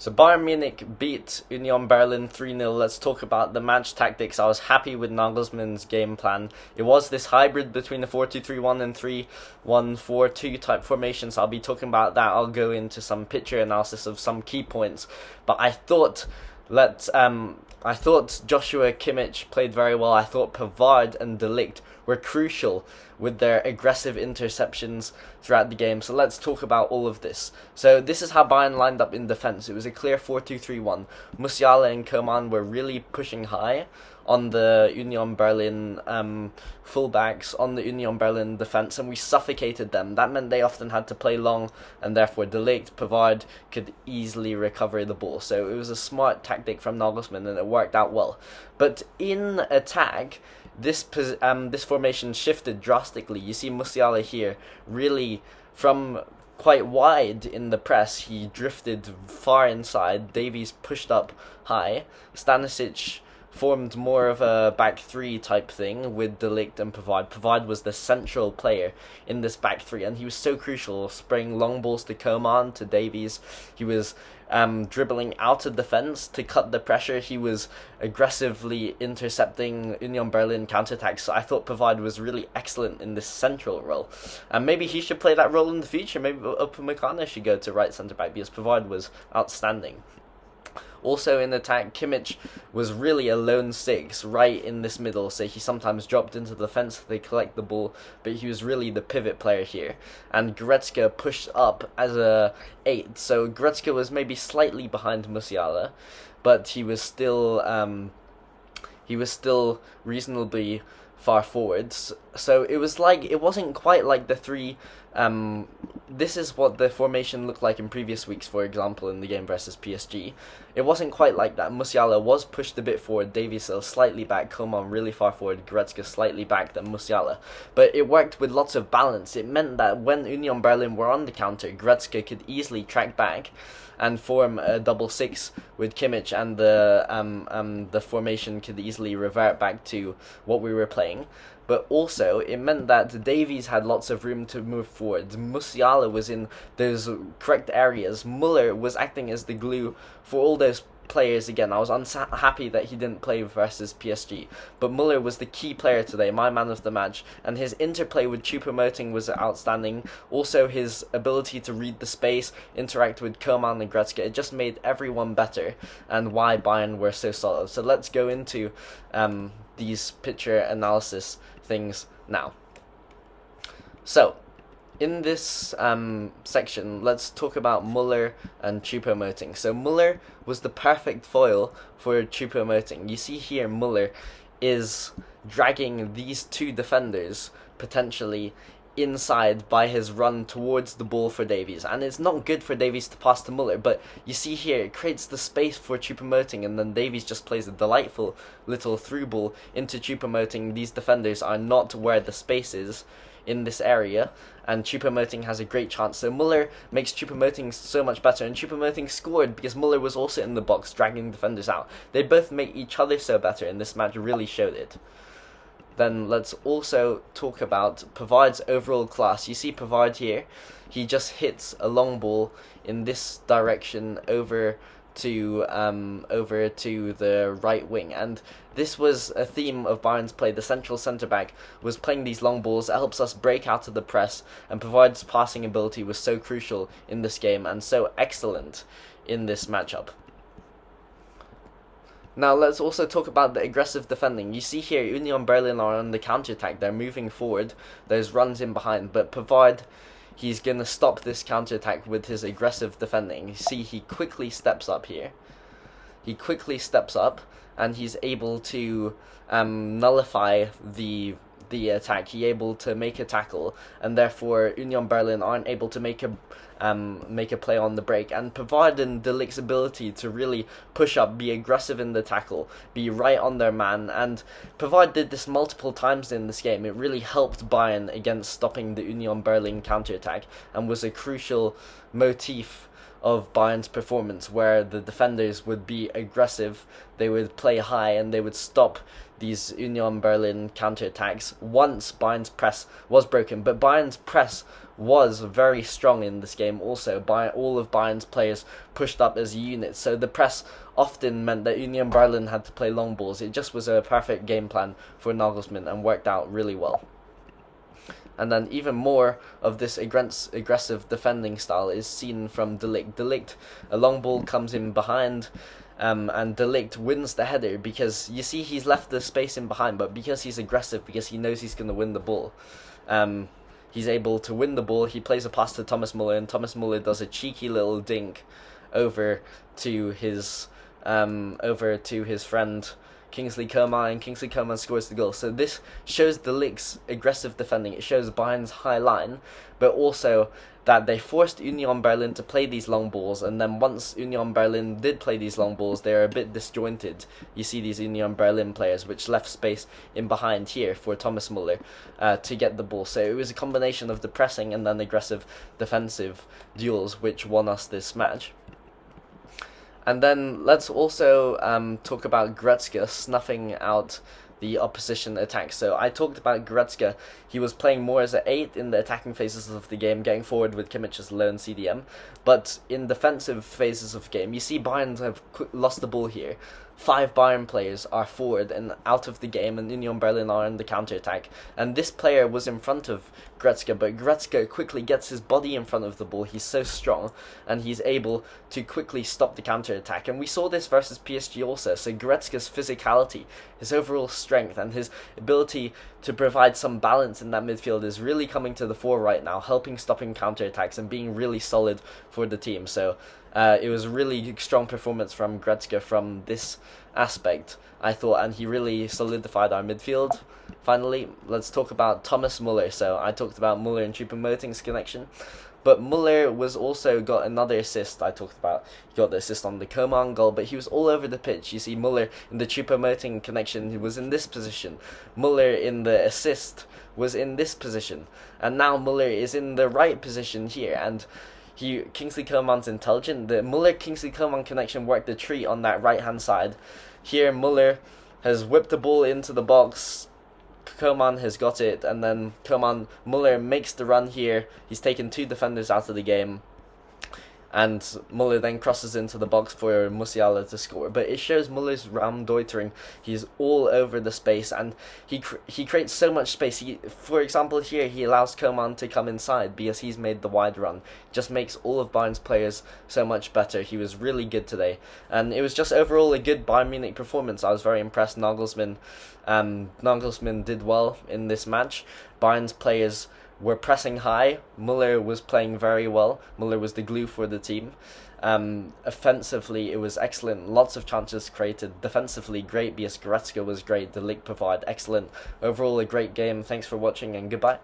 So Bayern Munich beat Union Berlin 3-0. Let's talk about the match tactics. I was happy with Nagelsmann's game plan. It was this hybrid between the 4-2-3-1 and 3-1-4-2 type formations. I'll be talking about that. I'll go into some picture analysis of some key points. But I thought Joshua Kimmich played very well. I thought Pavard and De Ligt were crucial with their aggressive interceptions throughout the game. So let's talk about all of this. So this is how Bayern lined up in defense. It was a clear 4-2-3-1. Musiala and Coman were really pushing high on the Union Berlin fullbacks, on the Union Berlin defense, and we suffocated them. That meant they often had to play long, and therefore De Ligt, Pavard could easily recover the ball. So it was a smart tactic from Nagelsmann, and it worked out well. But in attack, this formation shifted drastically. You see Musiala here really from quite wide in the press. He drifted far inside. Davies pushed up high. Stanisic formed more of a back three type thing with De Ligt and Pavard. Pavard was the central player in this back three, and he was so crucial, spraying long balls to Coman, to Davies. He was dribbling out of defense to cut the pressure. He was aggressively intercepting Union Berlin counterattacks. So I thought Pavard was really excellent in this central role, and maybe he should play that role in the future. Maybe Upamecano should go to right centre back because Pavard was outstanding. Also in attack, Kimmich was really a lone six right in this middle, so he sometimes dropped into the defence to collect the ball, but he was really the pivot player here. And Goretzka pushed up as a 8, so Goretzka was maybe slightly behind Musiala, but he was still reasonably far forwards. So it wasn't quite like the three. This is what the formation looked like in previous weeks, for example, in the game versus PSG. It wasn't quite like that. Musiala was pushed a bit forward, Davies slightly back, Coman really far forward, Goretzka slightly back than Musiala. But it worked with lots of balance. It meant that when Union Berlin were on the counter, Goretzka could easily track back and form a double six with Kimmich, and the formation could easily revert back to what we were playing. But also, it meant that Davies had lots of room to move forward. Musiala was in those correct areas. Muller was acting as the glue for all those players again. I was unhappy that he didn't play versus PSG, but Muller was the key player today, my man of the match, and his interplay with Choupo-Moting was outstanding. Also, his ability to read the space, interact with Coman and Goretzka, it just made everyone better, and why Bayern were so solid. So let's go into these picture analysis things now. So in this section, let's talk about Muller and Choupo-Moting. So Muller was the perfect foil for Choupo-Moting. You see here Muller is dragging these two defenders potentially inside by his run towards the ball for Davies, and it's not good for Davies to pass to Muller, but you see here it creates the space for Choupo-Moting, and then Davies just plays a delightful little through ball into Choupo-Moting. These defenders are not where the space is in this area, and Choupo-Moting has a great chance. So Muller makes Choupo-Moting so much better, and Choupo-Moting scored because Muller was also in the box dragging defenders out. They both make each other so better, and this match really showed it. Then let's also talk about Pavard's overall class. You see Pavard here, he just hits a long ball in this direction over to the right wing, and this was a theme of Bayern's play. The central centre-back was playing these long balls. It helps us break out of the press, and Pavard's passing ability was so crucial in this game and so excellent in this matchup. Now let's also talk about the aggressive defending. You see here Union Berlin are on the counter-attack. They're moving forward. There's runs in behind, but Pavard, he's going to stop this counter-attack with his aggressive defending. You see he quickly steps up here. He quickly steps up, and he's able to nullify the attack. He's able to make a tackle, and therefore Union Berlin aren't able to make a play on the break. And Pavard and De Ligt's ability to really push up, be aggressive in the tackle, be right on their man, and Pavard did this multiple times in this game. It really helped Bayern against stopping the Union Berlin counterattack, and was a crucial motif of Bayern's performance, where the defenders would be aggressive, they would play high, and they would stop these Union Berlin counterattacks once Bayern's press was broken. But Bayern's press was very strong in this game also. All of Bayern's players pushed up as a unit, so the press often meant that Union Berlin had to play long balls. It just was a perfect game plan for Nagelsmann and worked out really well. And then even more of this aggressive defending style is seen from De Ligt. De Ligt, a long ball comes in behind, and De Ligt wins the header because you see he's left the space in behind, but because he's aggressive, because he knows he's going to win the ball, he's able to win the ball. He plays a pass to Thomas Muller, and Thomas Muller does a cheeky little dink over to his friend Kingsley Coman, and Kingsley Coman scores the goal. So this shows De Ligt's aggressive defending. It shows Bayern's high line, but also that they forced Union Berlin to play these long balls, and then once Union Berlin did play these long balls, they're a bit disjointed. You see these Union Berlin players, which left space in behind here for Thomas Muller to get the ball. So it was a combination of the pressing and then aggressive defensive duels which won us this match. And then let's also talk about Goretzka snuffing out the opposition attack. So I talked about Goretzka. He was playing more as an 8 in the attacking phases of the game, getting forward with Kimmich as lone CDM. But in defensive phases of the game, you see Bayern have lost the ball here. 5 Bayern players are forward and out of the game, and Union Berlin are in the counter-attack. And this player was in front of Goretzka, but Goretzka quickly gets his body in front of the ball. He's so strong, and he's able to quickly stop the counter-attack. And we saw this versus PSG also. So Goretzka's physicality, his overall strength, and his ability to provide some balance in that midfield is really coming to the fore right now, helping stopping counter-attacks and being really solid for the team. So it was a really strong performance from Goretzka from this aspect, I thought, and he really solidified our midfield. Finally, let's talk about Thomas Muller. So I talked about Muller and Choupo-Moting's connection, but Muller was also got another assist. I talked about he got the assist on the Coman goal, but he was all over the pitch. You see Muller in the Choupo-Moting connection, he was in this position. Muller in the assist was in this position, and now Muller is in the right position here, and Kingsley Coman's intelligent. The Muller-Kingsley Coman connection worked a treat on that right-hand side. Here, Muller has whipped the ball into the box. Coman has got it, and then Muller makes the run here. He's taken 2 defenders out of the game, and Muller then crosses into the box for Musiala to score. But it shows Muller's Raumdeutung. He's all over the space, and he creates so much space. For example, here he allows Coman to come inside because he's made the wide run. Just makes all of Bayern's players so much better. He was really good today, and it was just overall a good Bayern Munich performance. I was very impressed. Nagelsmann did well in this match. Bayern's players were pressing high. Muller was playing very well. Muller was the glue for the team. Offensively, it was excellent. Lots of chances created. Defensively, great because Goretzka was great. De Ligt provided excellent. Overall, a great game. Thanks for watching and goodbye.